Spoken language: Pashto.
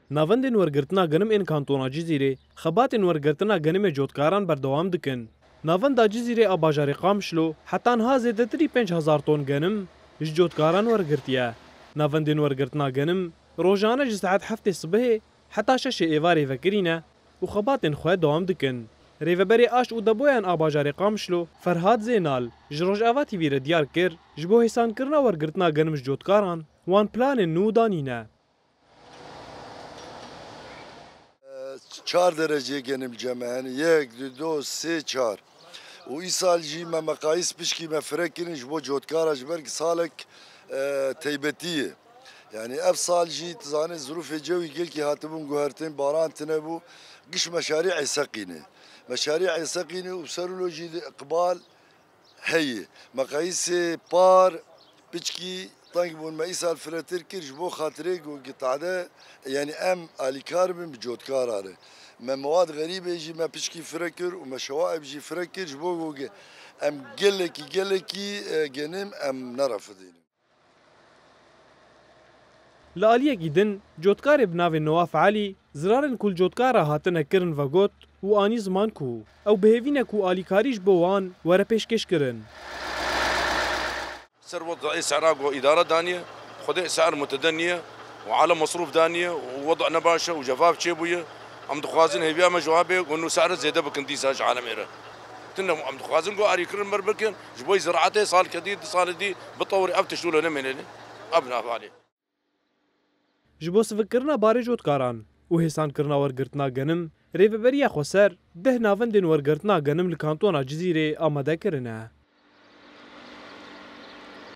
Navendên wergirtina genim ên kantona Cizîrê, xebatên wergirtina genimê cotkaran berdewam dikin. Navenda Cizîrê a bajarê Qamişlo hetanha zêdetirî 5,000 ton genim ji cotkaran wergirtiye. Navendên wergirtina genim rojane ji saet 7 sibehê heta 6 êvarê vekirîne û xebatên xwe dewam dikin. Rêveberê Aş û Deboyan a bajarê Qamişlo, Ferhad Zênal ji Rojava TV'ye re diyar kir ji bo hêsankirina wergirtina genim ji cotkaran wan planên nû danîne. 4 derece genim ceme yani 1, 2, 3, 4 و إيسال جي ما مقاييس بشكي ما فركين جبو جوتكارا جبرك صالك تيبتية يعني أف صال جي تزاني ظروف الجوي قيل كي هاتبون قهرتين باران تنبو قش مشاريع يسقيني مشاريع يسقيني وبسرلو جي إقبال هي مقاييس بار بشكي طنقبون ما إيسال فراتير كير جبو خاطريق وقطعده يعني أم آلي كاربن بجوتكارا ما مواد غريبة يجي ما بشكي فركر وما شوائب يجي فركر جبوغو ام قلكي جنم ام نرفضين لآلية دن جوتكار بناو نواف علي زرارن كل جوتكارا هاتن كرن وگوت و آني زمان كو او بهيفين كو آلي كاريش بوان ورا پیشکش کرن سر وضع سعراق وإدارة دانية خذ سعر متدنية وعلى مصروف دانية ووضع نباشة وجفاف شيبوية عم دخوازن هيبيا مجوابه وانه سعر زياده بكندي ساج عالميره تنا عم دخوازن جو اري كرن مربكن جبوي زراعته صال جديد صال دي بطوري ابتشولو نمنني ابنا عليه جبو سفكرنا باري جوتكاران و هسان کرنا ورگرتنا گنم ریوبریا خسر ده ناوندن ورگرتنا گنم لکانتونا جزیره آماده کرنه